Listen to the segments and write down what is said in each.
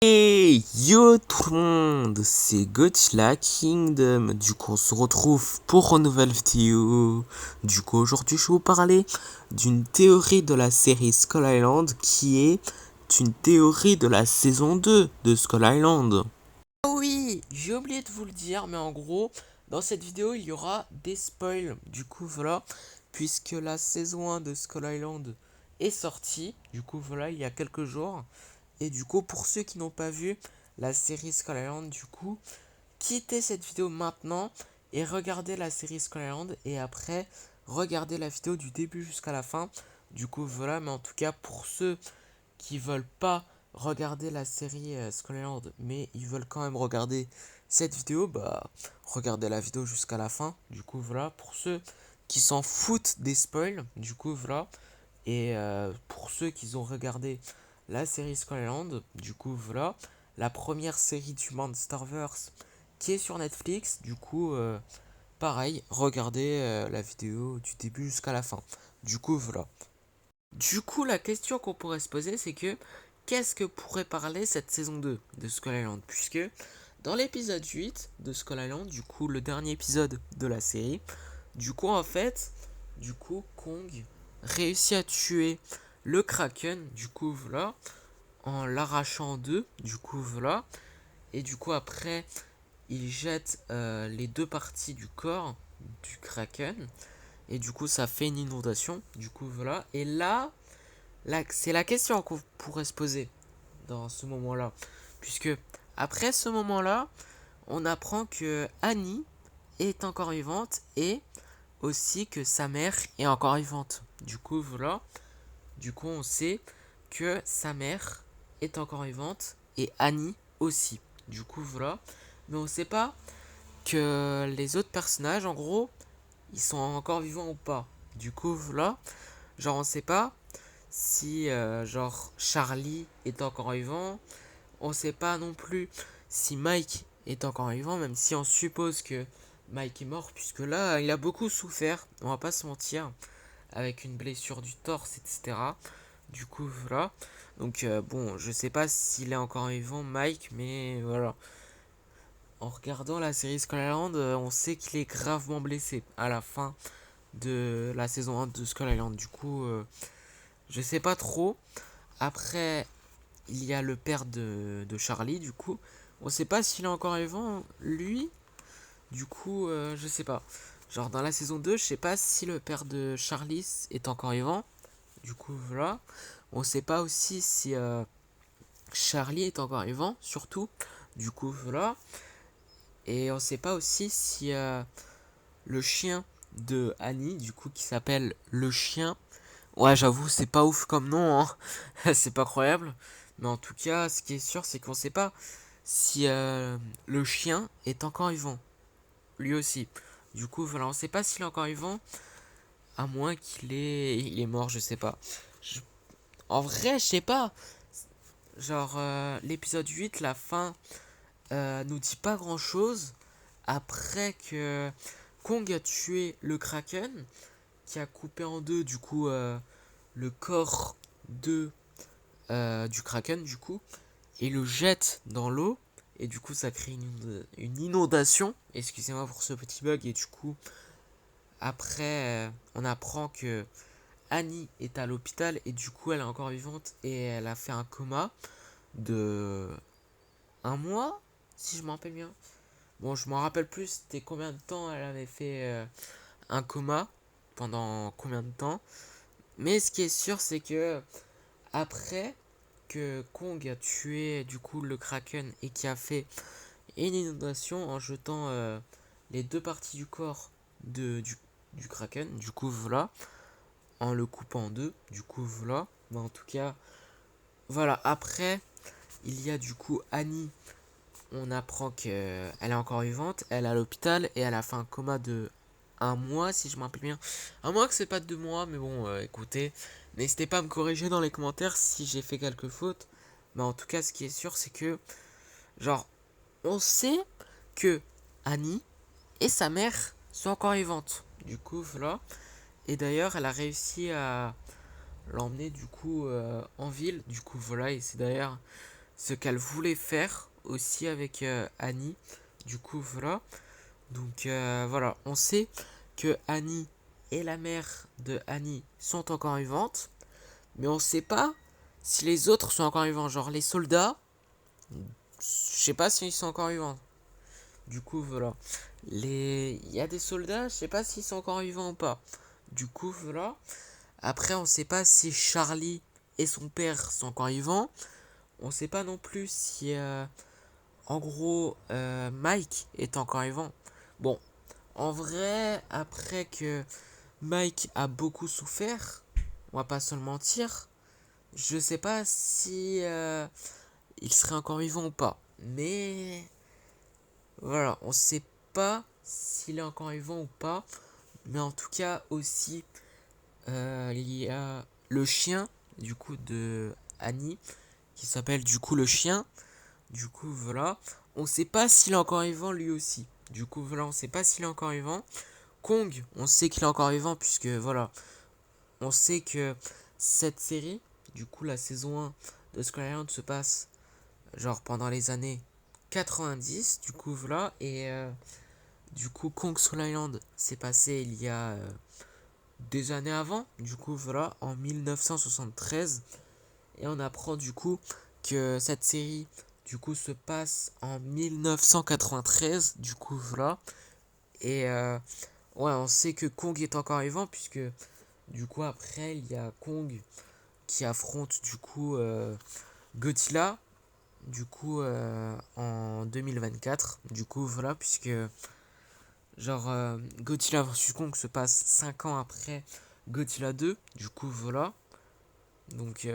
Hey yo tout le monde, c'est Godzilla Kingdom. Du coup, on se retrouve pour une nouvelle vidéo. Du coup, aujourd'hui, je vais vous parler d'une théorie de la série Skull Island qui est une théorie de la saison 2 de Skull Island. Ah oui, j'ai oublié de vous le dire, mais en gros, dans cette vidéo, il y aura des spoils. Du coup, voilà, puisque la saison 1 de Skull Island est sortie, du coup, voilà, il y a quelques jours. Et du coup, pour ceux qui n'ont pas vu la série Skull Island, du coup, quittez cette vidéo maintenant et regardez la série Skull Island et après, regardez la vidéo du début jusqu'à la fin. Du coup, voilà, mais en tout cas, pour ceux qui veulent pas regarder la série Skull Island, mais ils veulent quand même regarder cette vidéo, bah, regardez la vidéo jusqu'à la fin. Du coup, voilà, pour ceux qui s'en foutent des spoils, du coup, voilà. Et pour ceux qui ont regardé la série Skull Island, du coup voilà, la première série du Monsterverse qui est sur Netflix, du coup pareil, regardez la vidéo du début jusqu'à la fin. Du coup voilà. Du coup la question qu'on pourrait se poser c'est que qu'est-ce que pourrait parler cette saison 2 de Skull Island, puisque dans l'épisode 8 de Skull Island, du coup le dernier épisode de la série, du coup en fait, du coup Kong réussit à tuer le Kraken, du coup voilà, en l'arrachant en deux, du coup voilà, et du coup après il jette les deux parties du corps du Kraken, et du coup ça fait une inondation, du coup voilà, et là c'est la question qu'on pourrait se poser dans ce moment-là, puisque après ce moment-là, on apprend que Annie est encore vivante et aussi que sa mère est encore vivante. Du coup, voilà. Du coup, on sait que sa mère est encore vivante et Annie aussi. Du coup, voilà. Mais on sait pas que les autres personnages, en gros, ils sont encore vivants ou pas. Du coup, voilà. Genre, on sait pas si, genre, Charlie est encore vivant. On sait pas non plus si Mike est encore vivant, même si on suppose que Mike est mort, puisque là, il a beaucoup souffert, on va pas se mentir, avec une blessure du torse, etc. Du coup, voilà. Donc, bon, je sais pas s'il est encore vivant, Mike, mais voilà. En regardant la série Skull Island, on sait qu'il est gravement blessé à la fin de la saison 1 de Skull Island. Du coup, je sais pas trop. Après, il y a le père de Charlie, du coup. On sait pas s'il est encore vivant, lui. Du coup, je sais pas. Genre, dans la saison 2, je sais pas si le père de Charlie est encore vivant. Du coup, voilà. On sait pas aussi si Charlie est encore vivant, surtout. Du coup, voilà. Et on sait pas aussi si le chien de Annie, du coup, qui s'appelle le chien. Ouais, j'avoue, c'est pas ouf comme nom, hein. C'est pas croyable. Mais en tout cas, ce qui est sûr, c'est qu'on sait pas si le chien est encore vivant. Lui aussi. Du coup, voilà, on sait pas s'il est encore vivant. À moins il est mort, je sais pas. Je- En vrai, je sais pas. Genre, l'épisode 8, la fin, nous dit pas grand chose. Après que Kong a tué le Kraken, qui a coupé en deux, du coup, le corps de, du Kraken, du coup, et le jette dans l'eau. Et du coup, ça crée une inondation. Excusez-moi pour ce petit bug. Et du coup, après, on apprend que Annie est à l'hôpital et du coup, elle est encore vivante et elle a fait un coma de un mois, si je m'en rappelle bien. Bon, je m'en rappelle plus, c'était combien de temps elle avait fait un coma, pendant combien de temps. Mais ce qui est sûr, c'est que après que Kong a tué du coup le Kraken et qui a fait une inondation en jetant les deux parties du corps du Kraken, du coup voilà, en le coupant en deux, du coup voilà. Mais en tout cas, voilà, après, il y a du coup Annie. On apprend qu'elle est encore vivante, elle est à l'hôpital et elle a fait un coma de un mois, si je me rappelle bien. Un mois que c'est pas 2 mois, mais bon, écoutez, n'hésitez pas à me corriger dans les commentaires si j'ai fait quelques fautes. Mais en tout cas, ce qui est sûr, c'est que, genre, on sait que Annie et sa mère sont encore vivantes. Du coup, voilà. Et d'ailleurs, elle a réussi à l'emmener, du coup, en ville. Du coup, voilà. Et c'est d'ailleurs ce qu'elle voulait faire aussi avec Annie. Du coup, voilà. Donc, voilà. On sait que Annie et la mère de Annie sont encore vivantes. Mais on sait pas si les autres sont encore vivants. Genre, les soldats, je sais pas s'ils sont encore vivants. Du coup, voilà. Il y a des soldats, je sais pas s'ils sont encore vivants ou pas. Du coup, voilà. Après, on sait pas si Charlie et son père sont encore vivants. On sait pas non plus si, en gros, Mike est encore vivant. Bon, en vrai, après que Mike a beaucoup souffert, on va pas se le mentir, je sais pas si il serait encore vivant ou pas. Mais voilà, on sait pas s'il est encore vivant ou pas. Mais en tout cas aussi, il y a le chien du coup de Annie qui s'appelle du coup le chien. Du coup voilà, on sait pas s'il est encore vivant lui aussi. Du coup voilà, on sait pas s'il est encore vivant. Kong, on sait qu'il est encore vivant puisque voilà, on sait que cette série, du coup la saison 1 de Skull Island se passe genre pendant les années 90, du coup voilà, et du coup Kong Skull Island s'est passé il y a des années avant, du coup voilà, en 1973, et on apprend du coup que cette série du coup se passe en 1993, du coup voilà, et ouais, on sait que Kong est encore vivant puisque du coup après il y a Kong qui affronte du coup Godzilla du coup en 2024, du coup voilà, puisque genre Godzilla vs Kong se passe 5 ans après Godzilla 2, du coup voilà, donc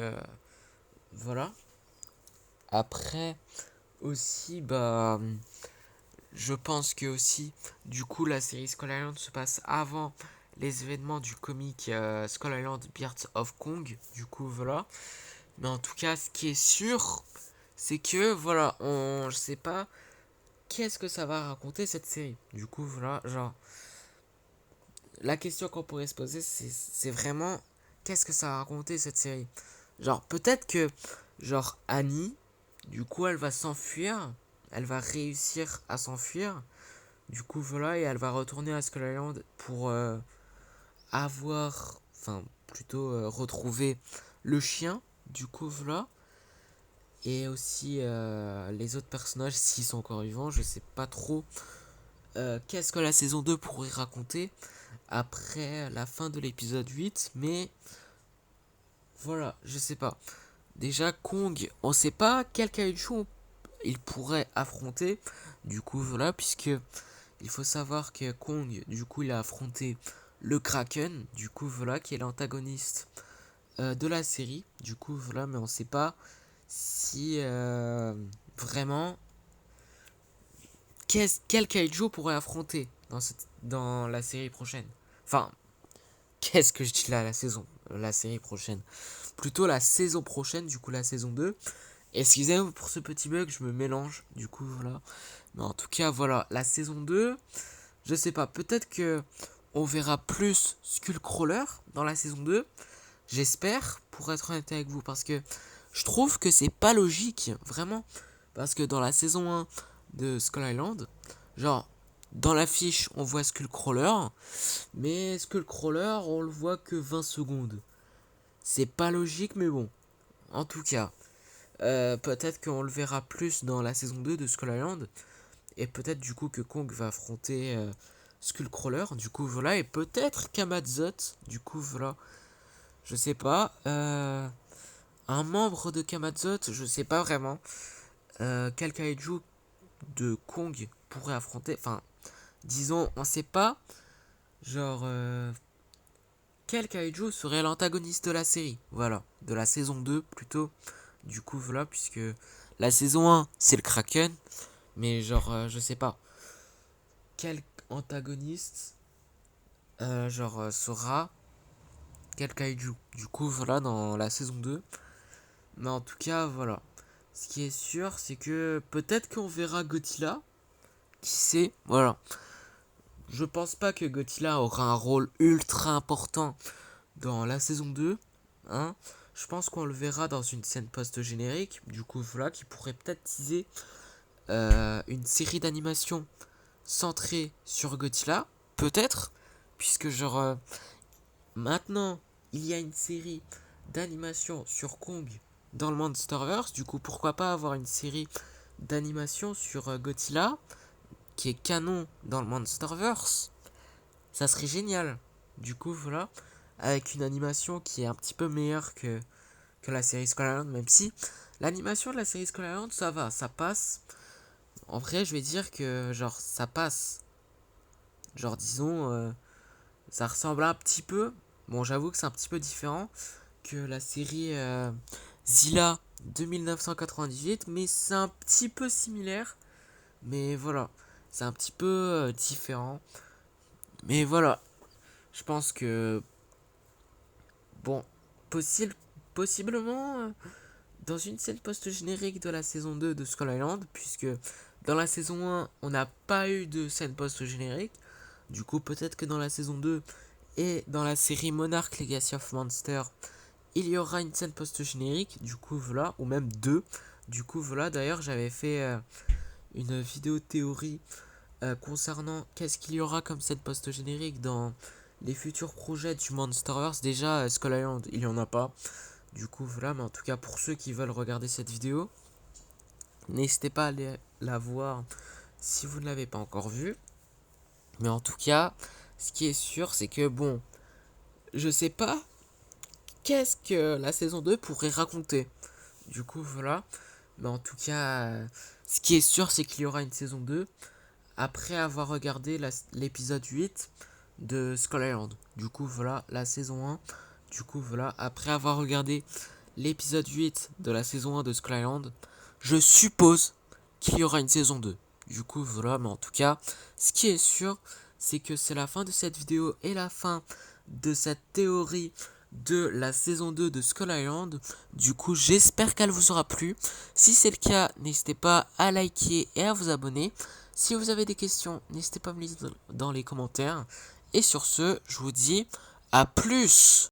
voilà. Après aussi bah je pense que aussi du coup la série Skull Island se passe avant les événements du comic Skull Island Birds of Kong, du coup voilà. Mais en tout cas ce qui est sûr c'est que voilà, je sais pas qu'est-ce que ça va raconter cette série. Du coup voilà, genre la question qu'on pourrait se poser c'est vraiment qu'est-ce que ça va raconter cette série. Genre peut-être que genre Annie, du coup elle va s'enfuir, elle va réussir à s'enfuir. Du coup voilà, et elle va retourner à Skull Island pour avoir, enfin plutôt retrouver le chien. Du coup voilà. Et aussi les autres personnages s'ils sont encore vivants, je sais pas trop qu'est-ce que la saison 2 pourrait raconter après la fin de l'épisode 8, mais voilà, je sais pas. Déjà Kong, on sait pas quel kaiju il pourrait affronter, du coup voilà, puisque il faut savoir que Kong, du coup il a affronté le Kraken, du coup voilà, qui est l'antagoniste de la série, du coup voilà, mais on sait pas si vraiment quel kaiju pourrait affronter dans la série prochaine. Enfin, qu'est-ce que je dis là, la série prochaine. Plutôt la saison prochaine, du coup la saison 2. Excusez-moi pour ce petit bug, je me mélange, du coup voilà. Mais en tout cas, voilà, la saison 2, je sais pas, peut-être que on verra plus Skullcrawler dans la saison 2. J'espère, pour être honnête avec vous, parce que je trouve que c'est pas logique, vraiment. Parce que dans la saison 1 de Skull Island, genre, dans l'affiche, on voit Skullcrawler, mais Skullcrawler, on le voit que 20 secondes. C'est pas logique, mais bon. En tout cas, peut-être qu'on le verra plus dans la saison 2 de Skull Island. Et peut-être du coup que Kong va affronter Skullcrawler. Du coup, voilà. Et peut-être Kamazot. Du coup, voilà. Je sais pas. Un membre de Kamazot, je sais pas vraiment. Quel kaiju de Kong pourrait affronter. Enfin, disons, on sait pas. Genre, quel kaiju serait l'antagoniste de la série. Voilà. De la saison 2 plutôt. Du coup, voilà. Puisque la saison 1, c'est le Kraken. Mais genre, je sais pas. Quel antagoniste sera quel kaiju. Du coup, voilà, dans la saison 2. Mais en tout cas, voilà. Ce qui est sûr, c'est que peut-être qu'on verra Godzilla. Qui sait, voilà. Je pense pas que Godzilla aura un rôle ultra important dans la saison 2. Hein. je pense qu'on le verra dans une scène post-générique. Du coup, voilà, qui pourrait peut-être teaser une série d'animation centrée sur Godzilla. Peut-être, puisque maintenant, il y a une série d'animation sur Kong dans le Monsterverse. Du coup, pourquoi pas avoir une série d'animation sur Godzilla qui est canon dans le Monsterverse. Ça serait génial. Du coup, voilà, avec une animation qui est un petit peu meilleure que la série Skull Island, même si l'animation de la série Skull Island, ça va, ça passe. En vrai, je vais dire que, genre, ça passe. Genre, disons, ça ressemble un petit peu. Bon, j'avoue que c'est un petit peu différent que la série Zilla de 1998, mais c'est un petit peu similaire. Mais voilà, c'est un petit peu différent. Mais voilà, je pense que, bon, possiblement dans une scène post-générique de la saison 2 de Skull Island, puisque dans la saison 1, on n'a pas eu de scène post-générique. Du coup, peut-être que dans la saison 2 et dans la série Monarch Legacy of Monsters, il y aura une scène post-générique. Du coup, voilà, ou même deux. Du coup, voilà, d'ailleurs, j'avais fait une vidéo théorie concernant qu'est-ce qu'il y aura comme scène post-générique dans les futurs projets du Monsterverse. Déjà, Skull Island, il n'y en a pas. Du coup, voilà, mais en tout cas, pour ceux qui veulent regarder cette vidéo, n'hésitez pas à aller la voir si vous ne l'avez pas encore vue. Mais en tout cas, ce qui est sûr, c'est que bon, je sais pas qu'est-ce que la saison 2 pourrait raconter. Du coup, voilà. Mais en tout cas, ce qui est sûr, c'est qu'il y aura une saison 2 après avoir regardé l'épisode 8 de Skull Island. Du coup, voilà, la saison 1. Du coup, voilà, après avoir regardé l'épisode 8 de la saison 1 de Skull Island, je suppose qu'il y aura une saison 2. Du coup, voilà, mais en tout cas, ce qui est sûr, c'est que c'est la fin de cette vidéo et la fin de cette théorie de la saison 2 de Skull Island. Du coup, j'espère qu'elle vous aura plu. Si c'est le cas, n'hésitez pas à liker et à vous abonner. Si vous avez des questions, n'hésitez pas à me les dire dans les commentaires. Et sur ce, je vous dis à plus!